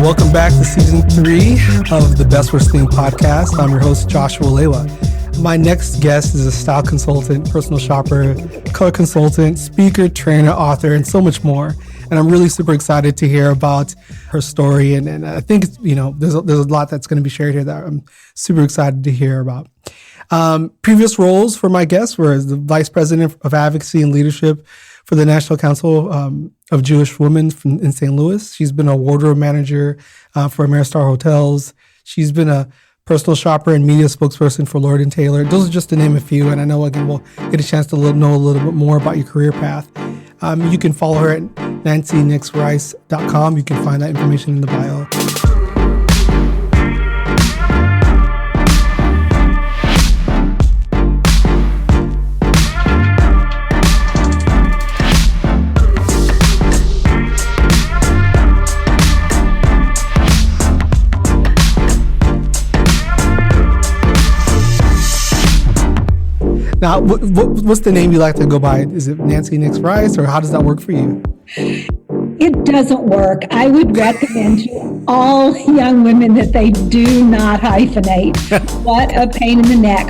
Welcome back to season 3 of the BestWorst23 podcast. I'm your host, Joshua Lewa. My next guest is a style consultant, personal shopper, color consultant, speaker, trainer, author, and so much more. And I'm really super excited to hear about her story. And I think, there's a lot that's going to be shared here that I'm super excited to hear about. Previous roles for my guest were as the Vice President of Advocacy and Leadership for the National Council of Jewish Women in St. Louis. She's been a wardrobe manager for Ameristar Hotels. She's been a personal shopper and media spokesperson for Lord & Taylor. Those are just to name a few. And I know, again, we'll get a chance to know a little bit more about your career path. You can follow her at nancynixrice.com. You can find that information in the bio. Now, what's the name you like to go by? Is it Nancy Nix Rice, or how does that work for you? It doesn't work. I would recommend to all young women that they do not hyphenate. What a pain in the neck.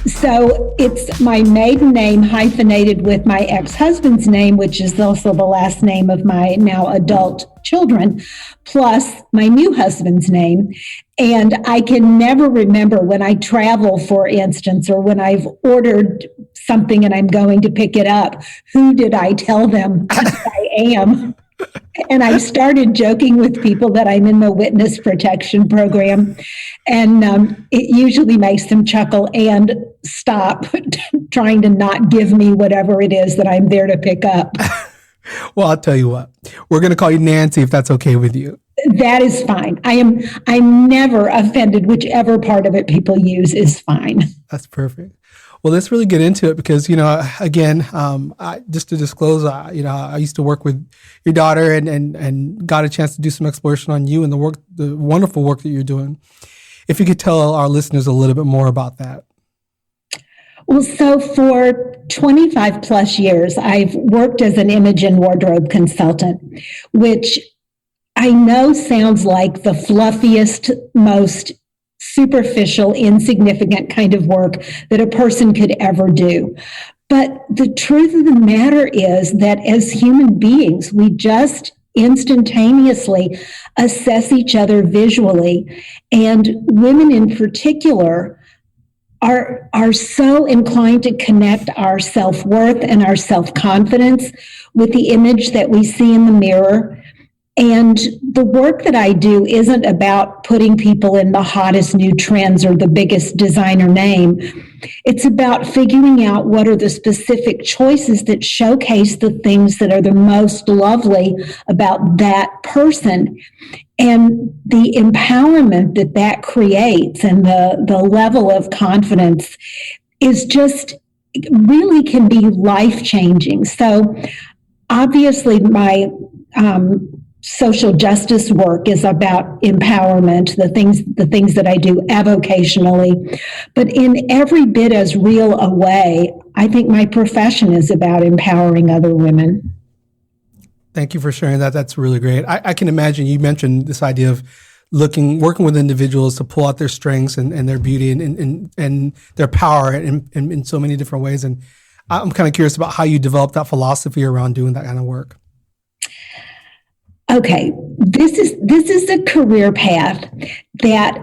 So it's my maiden name hyphenated with my ex-husband's name, which is also the last name of my now adult children, plus my new husband's name. And I can never remember when I travel, for instance, or when I've ordered something and I'm going to pick it up, who did I tell them I am? And I started joking with people that I'm in the witness protection program, and it usually makes them chuckle and stop trying to not give me whatever it is that I'm there to pick up. Well, I'll tell you what, we're going to call you Nancy if that's okay with you. That is fine. I'm never offended. Whichever part of it people use is fine. That's perfect. Well, let's really get into it because, again, just to disclose, I used to work with your daughter and got a chance to do some exploration on you and the wonderful work that you're doing. If you could tell our listeners a little bit more about that. Well, so for 25 plus years, I've worked as an image and wardrobe consultant, which I know sounds like the fluffiest, most superficial, insignificant kind of work that a person could ever do. But the truth of the matter is that as human beings, we just instantaneously assess each other visually. And women in particular are so inclined to connect our self-worth and our self-confidence with the image that we see in the mirror. And the work that I do isn't about putting people in the hottest new trends or the biggest designer name. It's about figuring out what are the specific choices that showcase the things that are the most lovely about that person. And the empowerment that creates and the level of confidence is just really can be life-changing. So obviously my social justice work is about empowerment, the things that I do avocationally, but in every bit as real a way, I think my profession is about empowering other women. Thank you for sharing that. That's really great. I can imagine you mentioned this idea of working with individuals to pull out their strengths and their beauty and their power in so many different ways. And I'm kind of curious about how you developed that philosophy around doing that kind of work. Okay, this is a career path that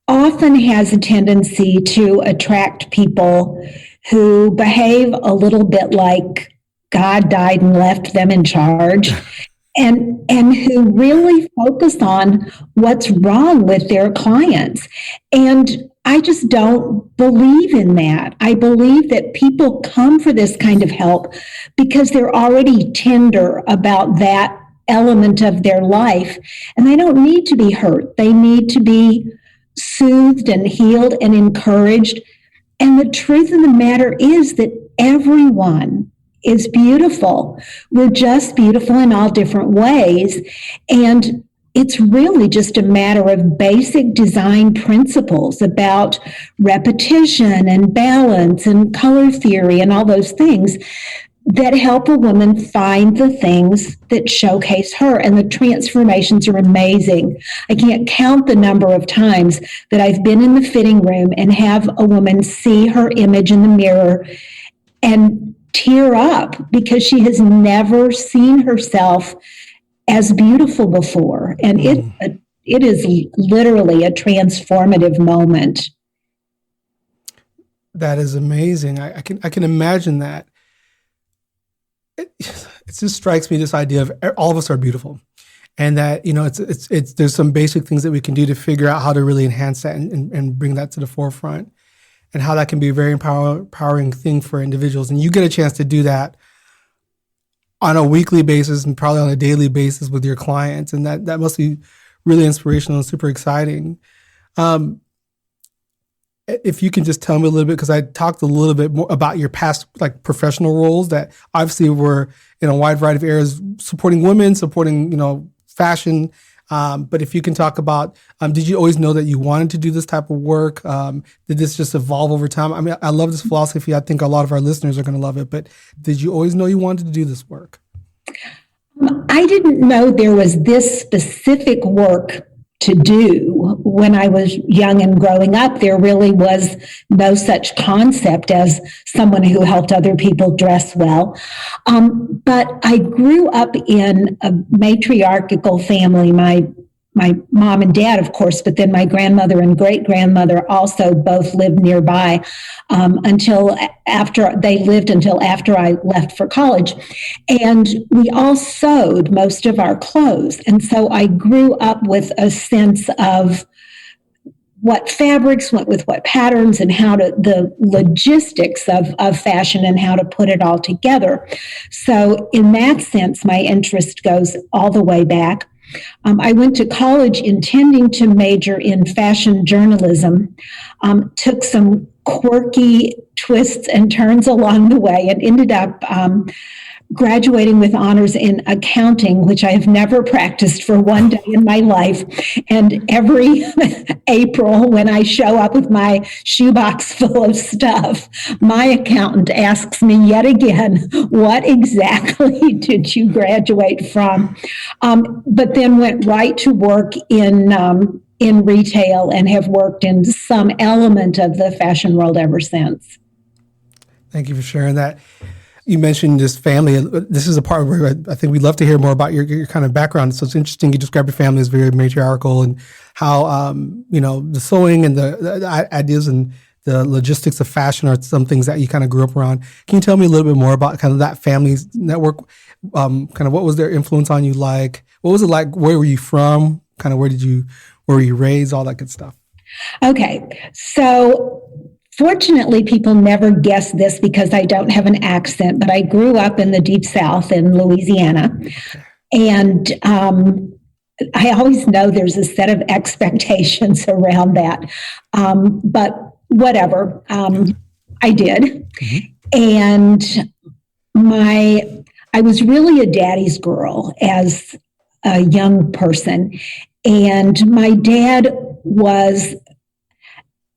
often has a tendency to attract people who behave a little bit like God died and left them in charge, and who really focus on what's wrong with their clients. And I just don't believe in that. I believe that people come for this kind of help because they're already tender about that element of their life, and they don't need to be hurt. They need to be soothed and healed and encouraged. And the truth of the matter is that everyone is beautiful. We're just beautiful in all different ways. And it's really just a matter of basic design principles about repetition and balance and color theory and all those things that help a woman find the things that showcase her. And the transformations are amazing. I can't count the number of times that I've been in the fitting room and have a woman see her image in the mirror and tear up because she has never seen herself as beautiful before. And it is literally a transformative moment. That is amazing. I can imagine that. It just strikes me, this idea of all of us are beautiful, and that, you know, it's there's some basic things that we can do to figure out how to really enhance that and bring that to the forefront, and how that can be a very empowering thing for individuals. And you get a chance to do that on a weekly basis and probably on a daily basis with your clients, and that must be really inspirational and super exciting. If you can just tell me a little bit, because I talked a little bit more about your past like professional roles that obviously were in a wide variety of areas, supporting women, supporting, you know, fashion. But if you can talk about, did you always know that you wanted to do this type of work? Did this just evolve over time? I mean, I love this philosophy. I think a lot of our listeners are going to love it. But did you always know you wanted to do this work? I didn't know there was this specific work to do. When I was young and growing up, there really was no such concept as someone who helped other people dress well. But I grew up in a matriarchal family. My mom and dad, of course, but then my grandmother and great-grandmother also both lived nearby until after I left for college. And we all sewed most of our clothes. And so I grew up with a sense of what fabrics went with what patterns and the logistics of fashion and how to put it all together. So in that sense, my interest goes all the way back. I went to college intending to major in fashion journalism, took some quirky twists and turns along the way, and ended up graduating with honors in accounting, which I have never practiced for one day in my life. And every April, when I show up with my shoebox full of stuff, my accountant asks me yet again, what exactly did you graduate from? But then went right to work in retail and have worked in some element of the fashion world ever since. Thank you for sharing that. You mentioned this family. This is a part where I think we'd love to hear more about your kind of background. So it's interesting you describe your family as very matriarchal, and how, you know, the sewing and the ideas and the logistics of fashion are some things that you kind of grew up around. Can you tell me a little bit more about kind of that family's network? Kind of what was their influence on you like? What was it like? Where were you from? Kind of where were you raised? All that good stuff. Okay. So fortunately, people never guess this because I don't have an accent, but I grew up in the Deep South in Louisiana. Okay. And I always know there's a set of expectations around that. But whatever, I did. Mm-hmm. And I was really a daddy's girl as a young person. And my dad was,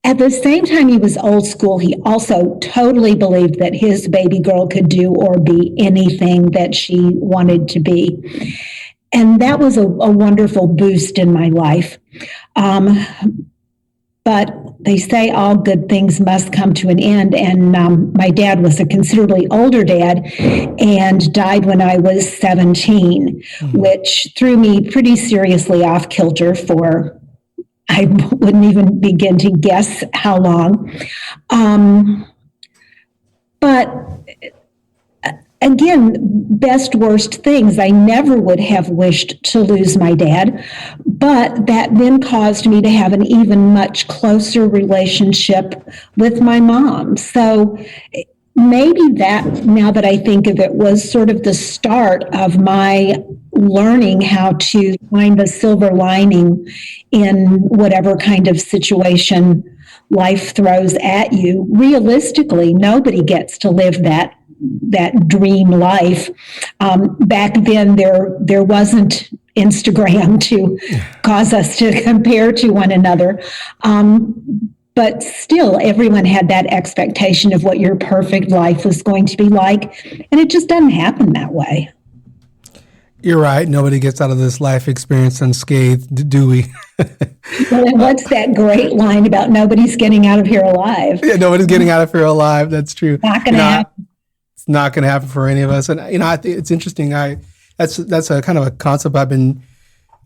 at the same time he was old school, he also totally believed that his baby girl could do or be anything that she wanted to be. And that was a wonderful boost in my life. But they say all good things must come to an end. And my dad was a considerably older dad and died when I was 17, which threw me pretty seriously off kilter for, I wouldn't even begin to guess how long. But again, best worst things. I never would have wished to lose my dad, but that then caused me to have an even much closer relationship with my mom. So maybe that, now that I think of it, was sort of the start of my learning how to find the silver lining in whatever kind of situation life throws at you. Realistically, nobody gets to live that dream life. Back then, there wasn't Instagram to cause us to compare to one another. But still, everyone had that expectation of what your perfect life was going to be like. And it just doesn't happen that way. You're right. Nobody gets out of this life experience unscathed, do we? Well, and what's that great line about nobody's getting out of here alive? Yeah, nobody's getting out of here alive. That's true. Not going to happen. It's not going to happen for any of us. And I think it's interesting. That's a kind of a concept I've been.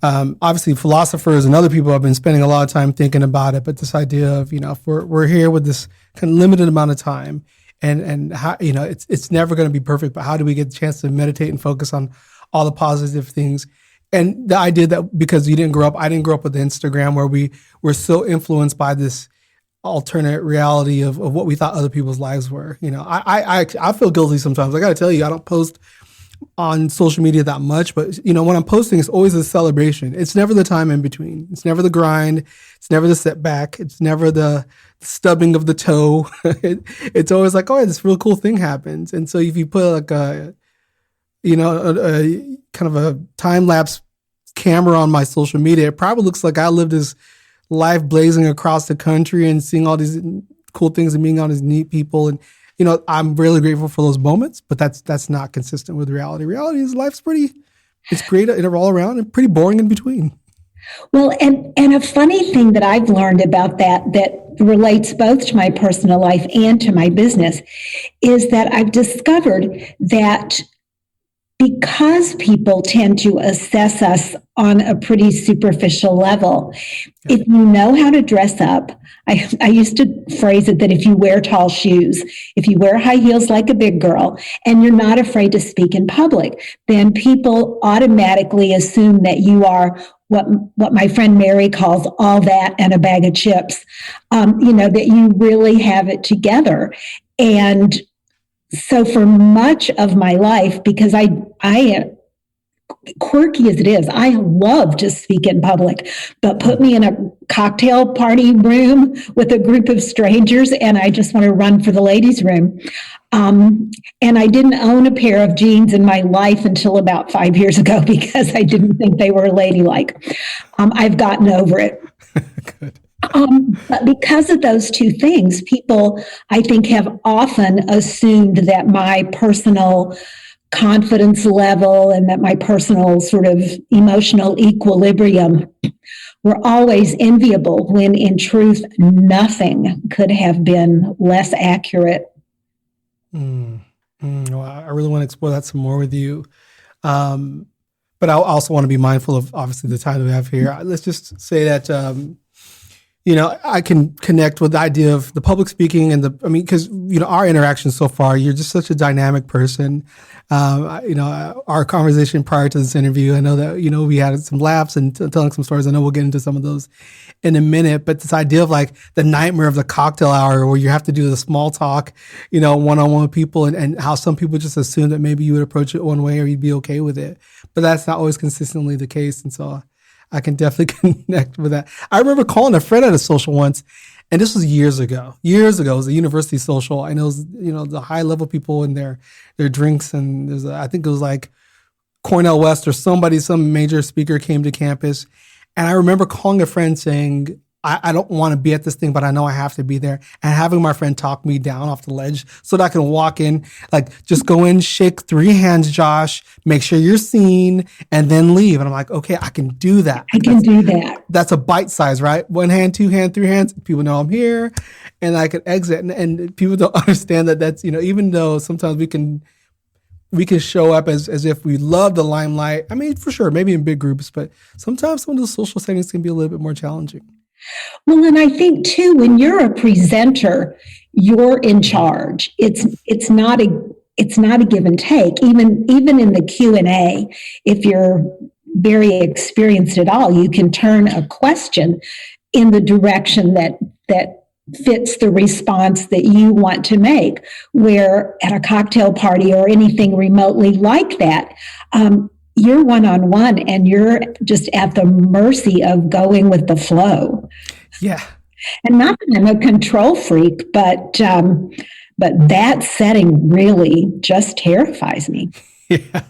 Obviously, philosophers and other people have been spending a lot of time thinking about it. But this idea of if we're here with this kind of limited amount of time, and how it's never going to be perfect. But how do we get the chance to meditate and focus on all the positive things? And the idea that because I didn't grow up with Instagram, where we were so influenced by this alternate reality of what we thought other people's lives were. I feel guilty sometimes. I got to tell you, I don't post on social media that much, but when I'm posting, it's always a celebration. It's never the time in between. It's never the grind. It's never the setback. It's never the stubbing of the toe. It's always like, oh, this real cool thing happens. And so if you put like a kind of a time lapse camera on my social media, it probably looks like I lived this life blazing across the country and seeing all these cool things and meeting all these neat people. And I'm really grateful for those moments, but that's not consistent with reality. Reality is life's it's great all around and pretty boring in between. Well, and a funny thing that I've learned about that relates both to my personal life and to my business is that I've discovered that because people tend to assess us on a pretty superficial level, if you know how to dress up, I used to phrase it that if you wear tall shoes, if you wear high heels like a big girl, and you're not afraid to speak in public, then people automatically assume that you are what my friend Mary calls all that and a bag of chips, that you really have it together. And so for much of my life, because I am quirky as it is, I love to speak in public, but put me in a cocktail party room with a group of strangers and I just want to run for the ladies' room. And I didn't own a pair of jeans in my life until about 5 years ago because I didn't think they were ladylike. I've gotten over it. Good. But because of those two things, people, I think, have often assumed that my personal confidence level and that my personal sort of emotional equilibrium were always enviable, when in truth, nothing could have been less accurate. Well, I really want to explore that some more with you. But I also want to be mindful of, obviously, the time that we have here. Let's just say that I can connect with the idea of the public speaking and because, our interactions so far, you're just such a dynamic person. Our conversation prior to this interview, I know that, we had some laughs and telling some stories. I know we'll get into some of those in a minute, but this idea of like the nightmare of the cocktail hour where you have to do the small talk, one-on-one with people and how some people just assume that maybe you would approach it one way or you'd be okay with it. But that's not always consistently the case. And so I can definitely connect with that. I remember calling a friend at a social once, and this was years ago. It was a university social. I know, the high level people and their drinks, and I think it was like Cornell West or some major speaker came to campus. And I remember calling a friend saying, I don't want to be at this thing, but I know I have to be there. And having my friend talk me down off the ledge so that I can walk in, like, just go in, shake 3 hands, Josh, make sure you're seen, and then leave. And I'm like, okay, I can do that. I can do that. That's a bite size, right? 1 hand, 2 hand, 3 hands. People know I'm here and I can exit. And people don't understand that that's, even though sometimes we can show up as if we love the limelight. I mean, for sure, maybe in big groups, but sometimes some of those social settings can be a little bit more challenging. Well, and I think too, when you're a presenter, you're in charge. It's not a give and take. Even in the Q&A, if you're very experienced at all, you can turn a question in the direction that fits the response that you want to make. Where at a cocktail party or anything remotely like that, you're one-on-one and you're just at the mercy of going with the flow. Yeah. And not that I'm a control freak, but that setting really just terrifies me. Yeah.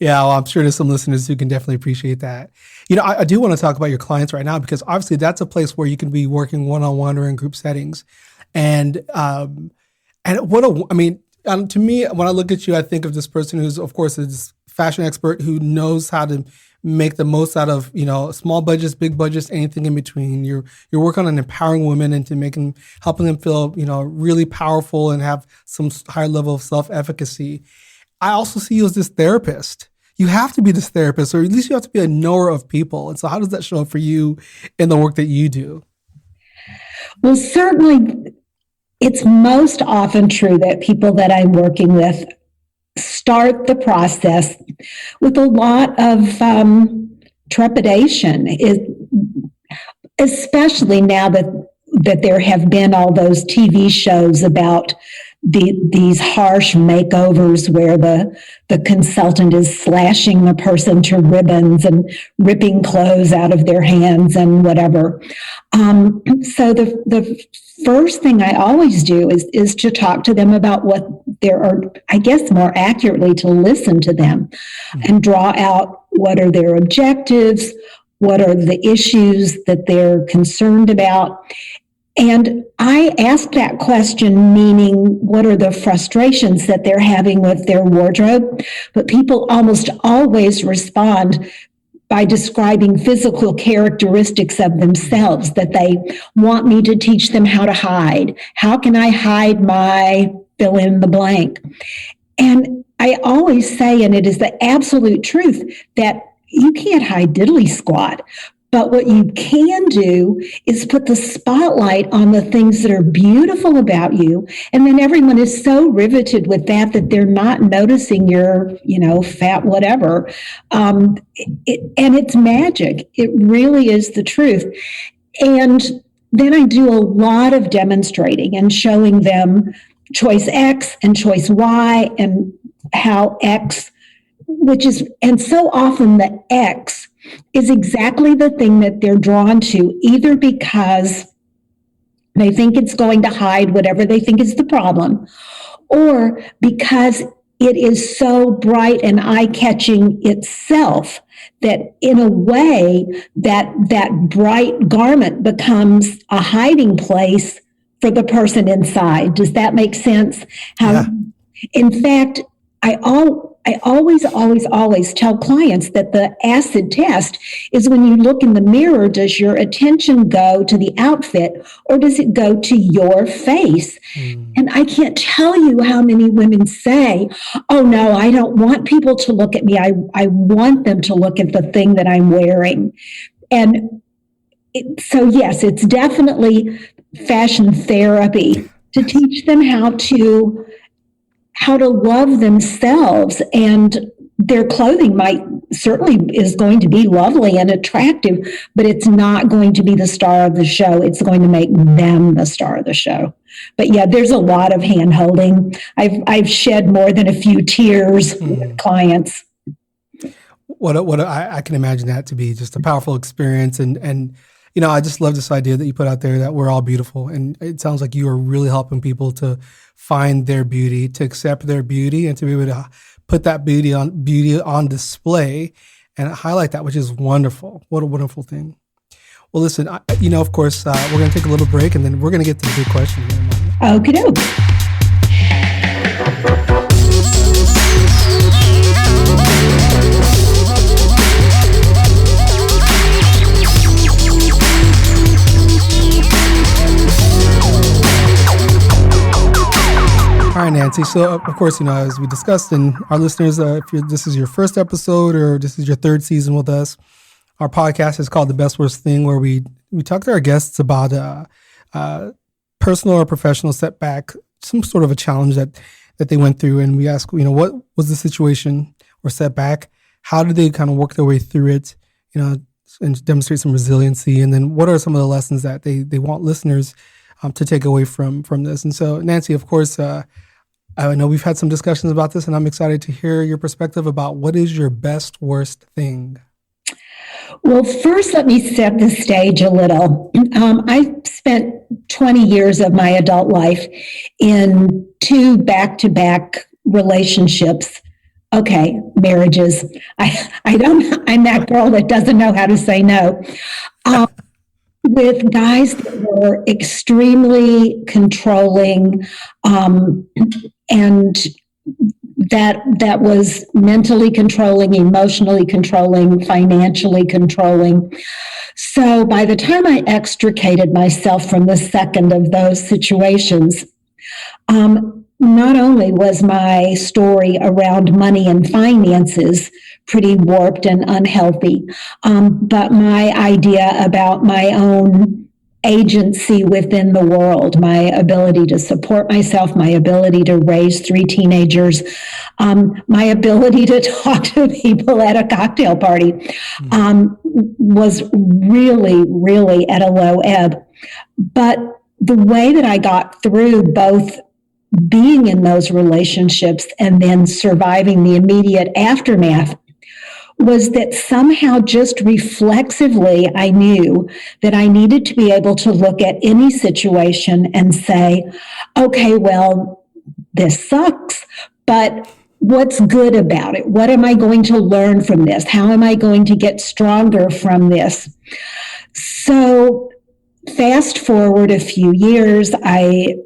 Yeah, well, I'm sure there's some listeners who can definitely appreciate that. I do want to talk about your clients right now because obviously that's a place where you can be working one-on-one or in group settings. And to me, when I look at you, I think of this person who's, of course, a fashion expert who knows how to make the most out of, small budgets, big budgets, anything in between. You're working on empowering women and helping them feel, really powerful and have some higher level of self-efficacy. I also see you as this therapist. You have to be this therapist, or at least you have to be a knower of people. And so how does that show up for you in the work that you do? Well, certainly it's most often true that people that I'm working with start the process with a lot of trepidation, especially now that there have been all those TV shows about these harsh makeovers where the consultant is slashing the person to ribbons and ripping clothes out of their hands and whatever. So the first thing I always do is to talk to them about what there are, I guess more accurately, to listen to them and draw out what are their objectives, what are the issues that they're concerned about. And I ask that question, meaning what are the frustrations that they're having with their wardrobe? But people almost always respond by describing physical characteristics of themselves that they want me to teach them how to hide. How can I hide my fill in the blank? And I always say, and it is the absolute truth, that you can't hide diddly squat. But what you can do is put the spotlight on the things that are beautiful about you. And then everyone is so riveted with that they're not noticing your, fat whatever. And it's magic. It really is the truth. And then I do a lot of demonstrating and showing them choice X and choice Y and how X, and so often the X is exactly the thing that they're drawn to, either because they think it's going to hide whatever they think is the problem, or because it is so bright and eye-catching itself that in a way that bright garment becomes a hiding place for the person inside. Does that make sense? Yeah. In fact, I always tell clients that the acid test is when you look in the mirror, does your attention go to the outfit or does it go to your face? And I can't tell you how many women say, oh no, I don't want people to look at me. I want them to look at the thing that I'm wearing. And so yes, it's definitely fashion therapy to teach them how to love themselves, and their clothing certainly is going to be lovely and attractive, but it's not going to be the star of the show. It's going to make them the star of the show. But yeah, there's a lot of hand holding. I've shed more than a few tears with clients. What I can imagine that to be just a powerful experience. And I just love this idea that you put out there that we're all beautiful. And it sounds like you are really helping people to find their beauty, to accept their beauty, and to be able to put that beauty on display and highlight that, which is wonderful. What a wonderful thing. Well, listen, of course, we're going to take a little break and then we're going to get to the big question. Okie doke. All right, Nancy. So, of course, as we discussed, and our listeners, if this is your first episode or this is your third season with us, our podcast is called The Best Worst Thing, where we talk to our guests about personal or professional setback, some sort of a challenge that they went through, and we ask, what was the situation or setback? How did they kind of work their way through it? And demonstrate some resiliency, and then what are some of the lessons that they want listeners to take away from this? And so, Nancy, of course, I know we've had some discussions about this, and I'm excited to hear your perspective about what is your best worst thing. Well, first, let me set the stage a little. I spent 20 years of my adult life in 2 back-to-back relationships okay, marriages. I'm that girl that doesn't know how to say no. With guys that were extremely controlling, and that was mentally controlling, emotionally controlling, financially controlling. So by the time I extricated myself from the second of those situations, not only was my story around money and finances pretty warped and unhealthy, but my idea about my own agency within the world, my ability to support myself, my ability to raise 3 teenagers, my ability to talk to people at a cocktail party, was really, really at a low ebb. But the way that I got through both being in those relationships and then surviving the immediate aftermath was that somehow just reflexively I knew that I needed to be able to look at any situation and say, okay, well, this sucks, but what's good about it? What am I going to learn from this? How am I going to get stronger from this? So fast forward a few years, I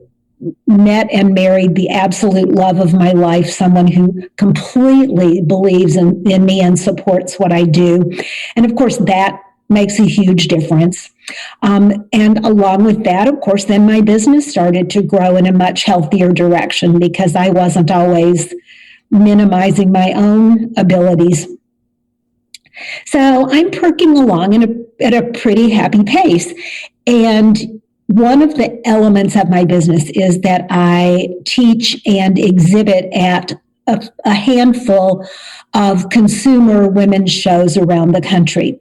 met and married the absolute love of my life, someone who completely believes in me and supports what I do. And of course, that makes a huge difference. And along with that, of course, then my business started to grow in a much healthier direction because I wasn't always minimizing my own abilities. So I'm perking along at a pretty happy pace. And one of the elements of my business is that I teach and exhibit at a handful of consumer women's shows around the country.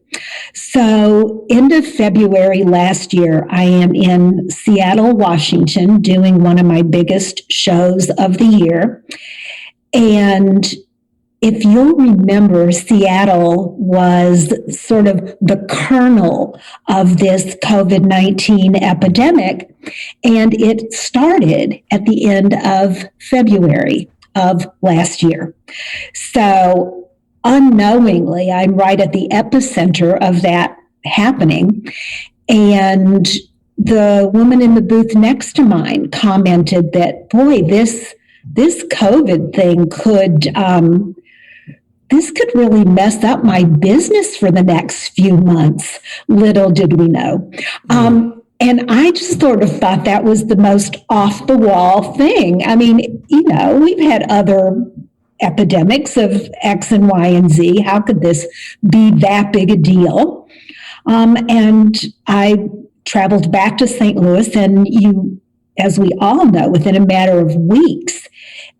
So end of February last year, I am in Seattle, Washington, doing one of my biggest shows of the year. And if you'll remember, Seattle was sort of the kernel of this COVID-19 epidemic, and it started at the end of February of last year. So unknowingly, I'm right at the epicenter of that happening. And the woman in the booth next to mine commented that, boy, this COVID thing could really mess up my business for the next few months. Little did we know. And I just sort of thought that was the most off the wall thing. I mean, we've had other epidemics of X and Y and Z. How could this be that big a deal? And I traveled back to St. Louis, and as we all know, within a matter of weeks,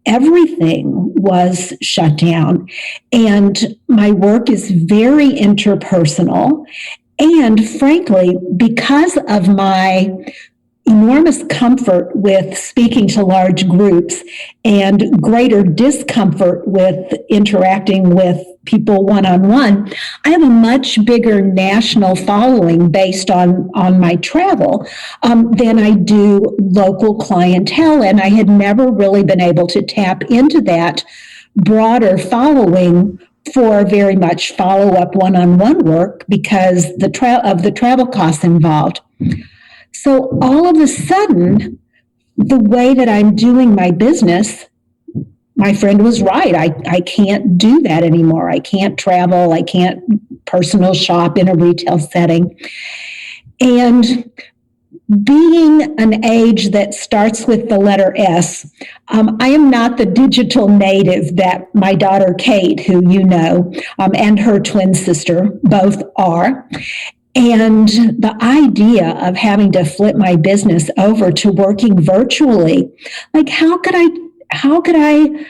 everything was shut down. And my work is very interpersonal. And frankly, because of my enormous comfort with speaking to large groups and greater discomfort with interacting with people one-on-one, I have a much bigger national following based on my travel than I do local clientele. And I had never really been able to tap into that broader following for very much follow-up one-on-one work because of the travel costs involved. So all of a sudden, the way that I'm doing my business, my friend was right. I can't do that anymore. I can't travel. I can't personal shop in a retail setting. And being an age that starts with the letter S, I am not the digital native that my daughter Kate, who and her twin sister both are. And the idea of having to flip my business over to working virtually, like how could I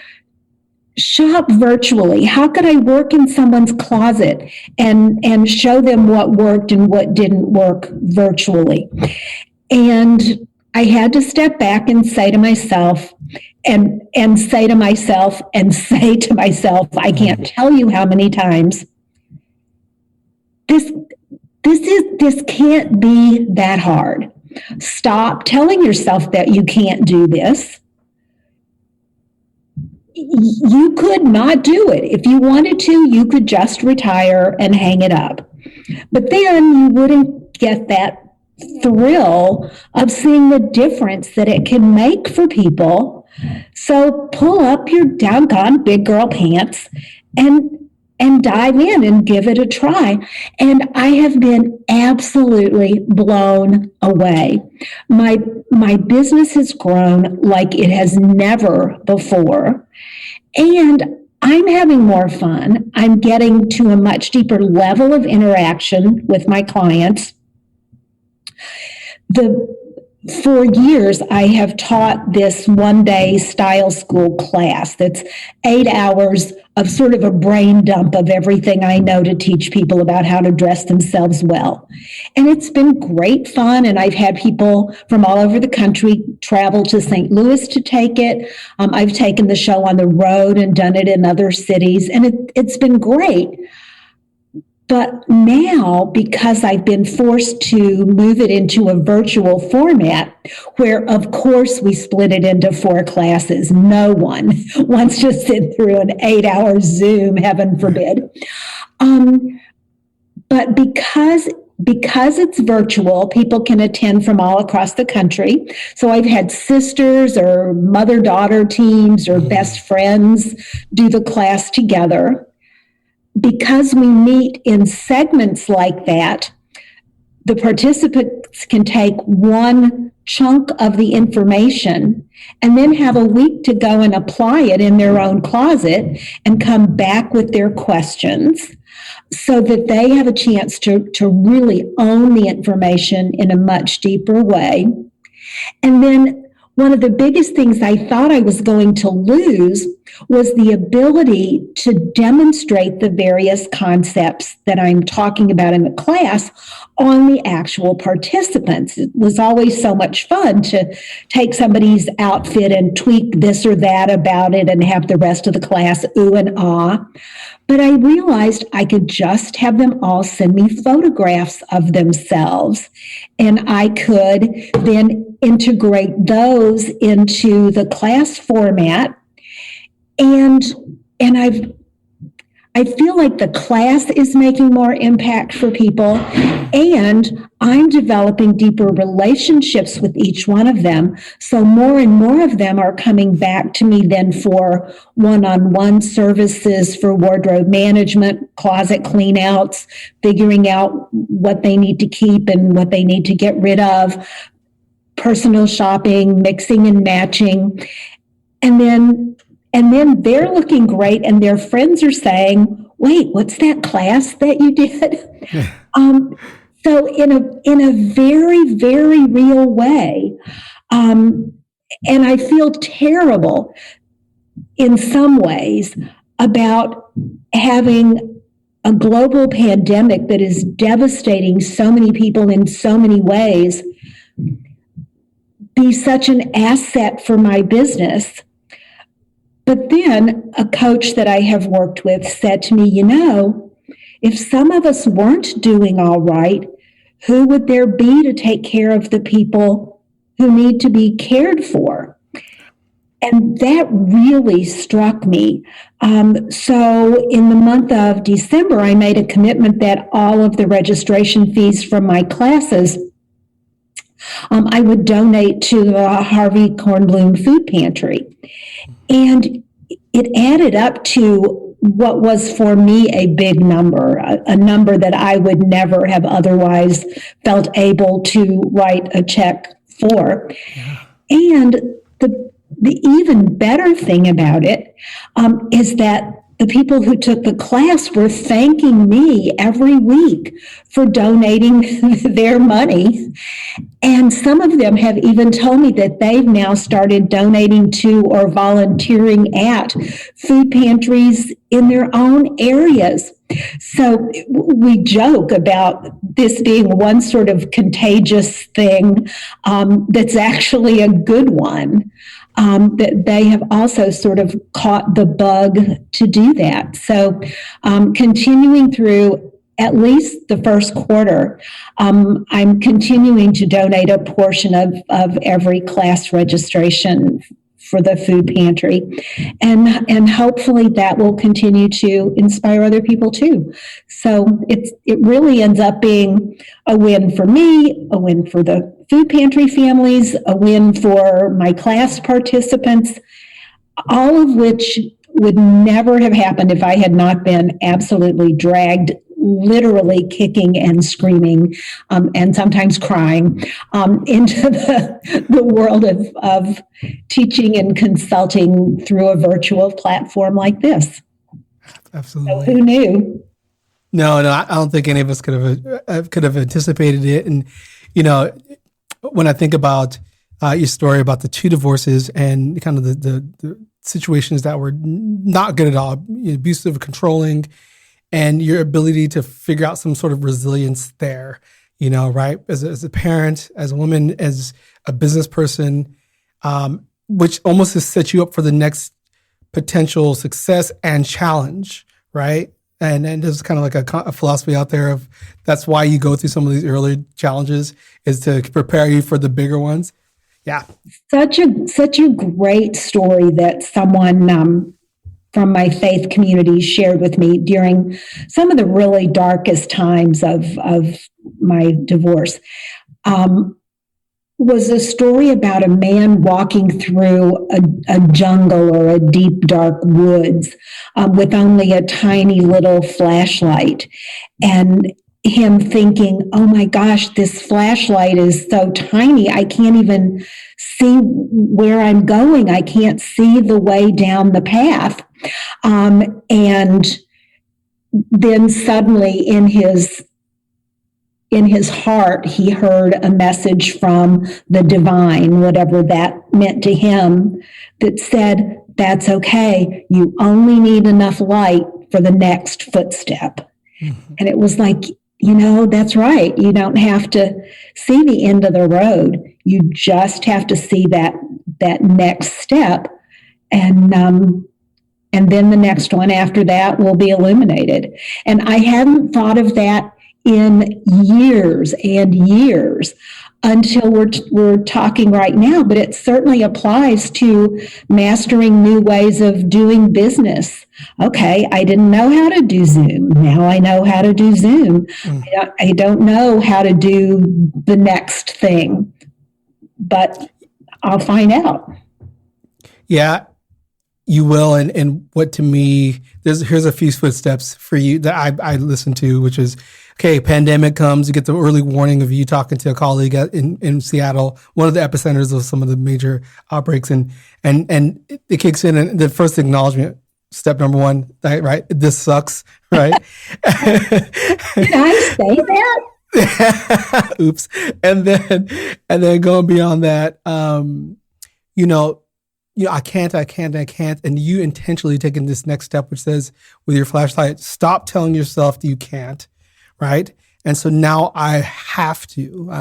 shop virtually? How could I work in someone's closet and show them what worked and what didn't work virtually? And I had to step back and say to myself, and say to myself, I can't tell you how many times, this can't be that hard. Stop telling yourself that you can't do this. you could not do it. If you wanted to, you could just retire and hang it up. But then you wouldn't get that thrill of seeing the difference that it can make for people. So pull up your doggone big girl pants and dive in and give it a try. And I have been absolutely blown away. My business has grown like it has never before. And I'm having more fun. I'm getting to a much deeper level of interaction with my clients. For years, I have taught this one-day style school class that's 8 hours of sort of a brain dump of everything I know to teach people about how to dress themselves well. And it's been great fun, and I've had people from all over the country travel to St. Louis to take it. I've taken the show on the road and done it in other cities, and it's been great. But now, because I've been forced to move it into a virtual format, where of course we split it into 4 classes, no one wants to sit through an 8-hour Zoom, heaven forbid. But because it's virtual, people can attend from all across the country. So I've had sisters or mother-daughter teams or best friends do the class together. Because we meet in segments like that, the participants can take one chunk of the information and then have a week to go and apply it in their own closet and come back with their questions so that they have a chance to really own the information in a much deeper way. And then one of the biggest things I thought I was going to lose was the ability to demonstrate the various concepts that I'm talking about in the class on the actual participants. It was always so much fun to take somebody's outfit and tweak this or that about it and have the rest of the class ooh and ah. But I realized I could just have them all send me photographs of themselves, and I could then integrate those into the class format. And I feel like the class is making more impact for people, and I'm developing deeper relationships with each one of them. So more and more of them are coming back to me then for one-on-one services for wardrobe management, closet cleanouts, figuring out what they need to keep and what they need to get rid of, personal shopping, mixing and matching. And then they're looking great, and their friends are saying, wait, what's that class that you did? So in a very, very real way. And I feel terrible in some ways about having a global pandemic that is devastating so many people in so many ways be such an asset for my business. But then a coach that I have worked with said to me, if some of us weren't doing all right, who would there be to take care of the people who need to be cared for? And that really struck me. So in the month of December, I made a commitment that all of the registration fees from my classes I would donate to the Harvey Kornblum Food Pantry. And it added up to what was for me a big number, a number that I would never have otherwise felt able to write a check for. Yeah. And the even better thing about it is that the people who took the class were thanking me every week for donating their money. And some of them have even told me that they've now started donating to or volunteering at food pantries in their own areas. So we joke about this being one sort of contagious thing that's actually a good one. That they have also sort of caught the bug to do that. So continuing through at least the first quarter, I'm continuing to donate a portion of every class registration for the food pantry. And hopefully that will continue to inspire other people too. So it really ends up being a win for me, a win for the food pantry families, a win for my class participants, all of which would never have happened if I had not been absolutely dragged, literally kicking and screaming, and sometimes crying, into the world of teaching and consulting through a virtual platform like this. Absolutely. So who knew? No, I don't think any of us could have anticipated it. And when I think about your story about the 2 divorces and kind of the situations that were not good at all, abusive, controlling, and your ability to figure out some sort of resilience there, right? As a parent, as a woman, as a business person, which almost has set you up for the next potential success and challenge, right? And there's kind of like a philosophy out there of that's why you go through some of these early challenges, is to prepare you for the bigger ones. Yeah. Such a great story that someone from my faith community shared with me during some of the really darkest times of my divorce. Was a story about a man walking through a jungle or a deep, dark woods with only a tiny little flashlight, and him thinking, oh my gosh, this flashlight is so tiny, I can't even see where I'm going. I can't see the way down the path. And then suddenly in his heart, he heard a message from the divine, whatever that meant to him, that said, that's okay. You only need enough light for the next footstep. Mm-hmm. And it was like, that's right. You don't have to see the end of the road. You just have to see that next step. And then the next one after that will be illuminated. And I hadn't thought of that in years and years until we're talking right now, but it certainly applies to mastering new ways of doing business. Okay, I didn't know how to do Zoom. Now I know how to do Zoom. I don't know how to do the next thing, but I'll find out. Yeah, you will. And what to me, here's a few footsteps for you that I listened to, which is, okay, pandemic comes, you get the early warning of you talking to a colleague in Seattle, one of the epicenters of some of the major outbreaks, and it kicks in, and the first acknowledgement, step number 1, right? This sucks, right? Did I say that? Oops. And then going beyond that, I can't, and you intentionally taking this next step, which says with your flashlight, stop telling yourself that you can't. Right. And so now I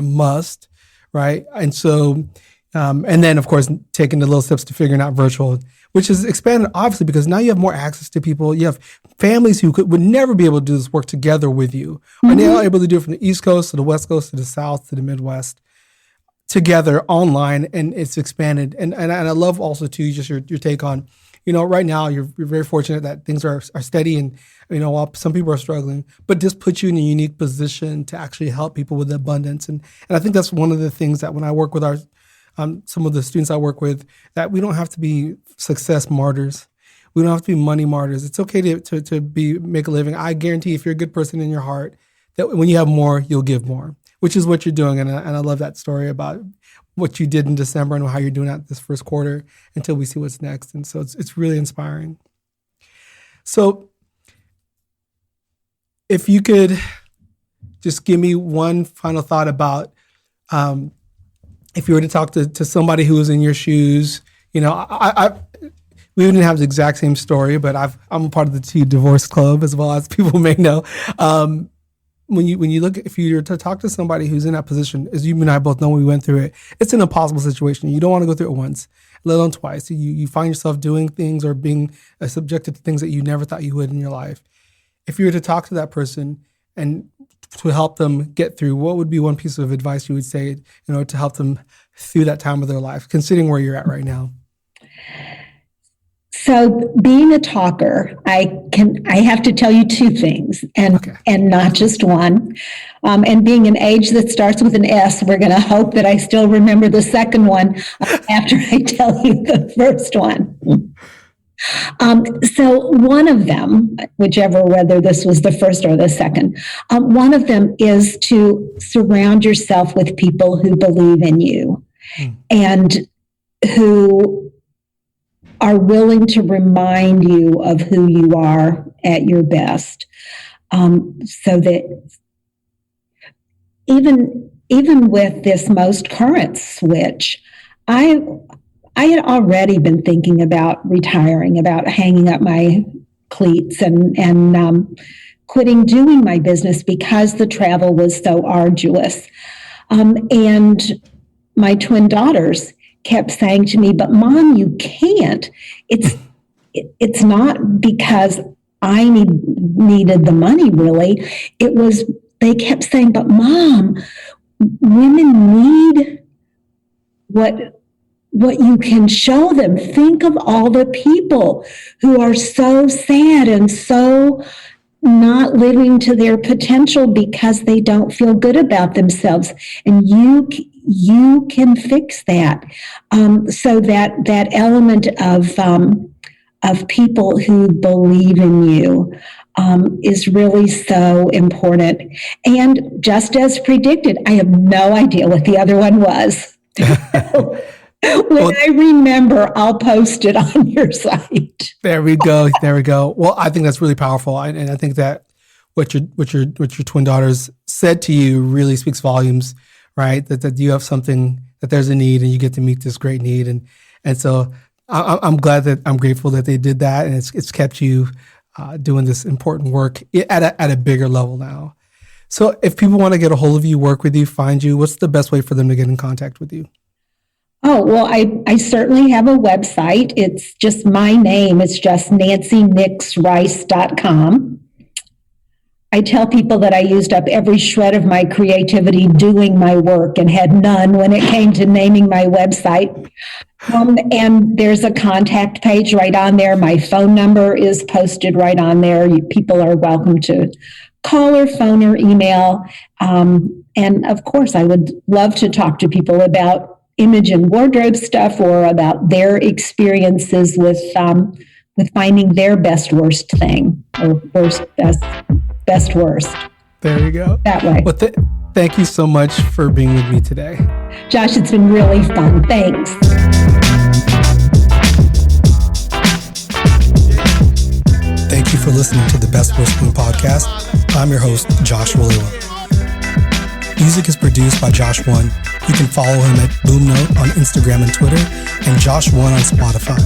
must. Right. And so, and then of course, taking the little steps to figuring out virtual, which is expanded obviously because now you have more access to people. You have families who would never be able to do this work together with you. Mm-hmm. Are now able to do it from the East Coast to the West Coast to the South to the Midwest together online, and it's expanded. And I love also too, just your take on, right now you're very fortunate that things are steady, and while some people are struggling, but this puts you in a unique position to actually help people with abundance. And I think that's one of the things that when I work with some of the students I work with, that we don't have to be success martyrs. We don't have to be money martyrs. It's okay to make a living. I guarantee if you're a good person in your heart, that when you have more, you'll give more, which is what you're doing. And I love that story about what you did in December and how you're doing that this first quarter until we see what's next. And so it's really inspiring. So if you could just give me one final thought about if you were to talk to somebody who was in your shoes, we didn't have the exact same story, but I'm a part of the 2 Divorce Club, as well as people may know. When you look, if you were to talk to somebody who's in that position, as you and I both know, we went through it, it's an impossible situation. You don't want to go through it once, let alone twice. You find yourself doing things or being subjected to things that you never thought you would in your life. If you were to talk to that person and to help them get through, what would be one piece of advice you would say, to help them through that time of their life, considering where you're at right now? So being a talker, I have to tell you two things, and not just one. And being an age that starts with an S, we're going to hope that I still remember the second one after I tell you the first one. So one of them, whether this was the first or the second, one of them is to surround yourself with people who believe in you and who are willing to remind you of who you are at your best. So that even with this most current switch, I had already been thinking about retiring, about hanging up my cleats and quitting doing my business because the travel was so arduous. And my twin daughters kept saying to me, "But Mom, you can't. It's not because I needed the money, really. It was," they kept saying, "But Mom, women need what you can show them. Think of all the people who are so sad and so not living to their potential because they don't feel good about themselves. And you can fix that." So that element of people who believe in you is really so important. And just as predicted, I have no idea what the other one was. When I remember, I'll post it on your site. There we go. Well, I think that's really powerful, and I think that what your twin daughters said to you really speaks volumes, right? That you have something, that there's a need, and you get to meet this great need, and so I'm grateful that they did that, and it's kept you doing this important work at a bigger level now. So, if people want to get a hold of you, work with you, find you, what's the best way for them to get in contact with you? Oh, well, I certainly have a website. It's just my name. It's just nancynixrice.com. I tell people that I used up every shred of my creativity doing my work and had none when it came to naming my website. And there's a contact page right on there. My phone number is posted right on there. People are welcome to call or phone or email. And of course, I would love to talk to people about image and wardrobe stuff or about their experiences with finding their best worst thing or best worst. There you go. That way. Well, thank you so much for being with me today. Josh, it's been really fun. Thanks. Thank you for listening to the Best Worst Thing podcast. I'm your host, Josh Walewa. Music is produced by Josh One. You can follow him at BoomNote on Instagram and Twitter, and Josh One on Spotify.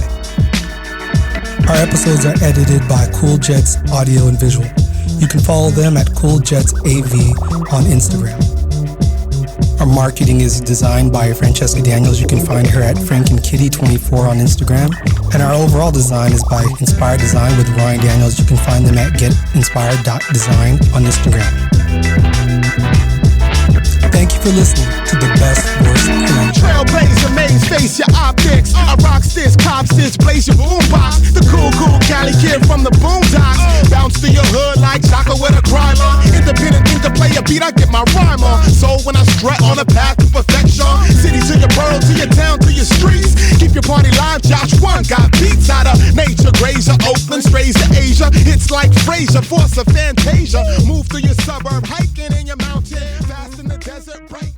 Our episodes are edited by Cool Jets Audio and Visual. You can follow them at CoolJetsAV on Instagram. Our marketing is designed by Francesca Daniels. You can find her at FrankandKitty24 on Instagram. And our overall design is by Inspired Design with Ryan Daniels. You can find them at getinspired.design on Instagram. Thank you for listening to the Best Worst Thing. Trailblazer, maze, face your optics. I rock this, cop this, blaze your boombox. The cool Cali kid from the boondocks. Bounce to your hood like Chaka with a crime on. Independent thing to play a beat, I get my rhyme on. So when I strut on a path to perfection, city to your borough, to your town, to your streets. Keep your party live, Josh One got beats out of nature. Grazer, Oakland, strays to Asia. Hits like Fraser, force of Fantasia. Move through your suburb, hiking in your mountain. Fast in the desert, bright.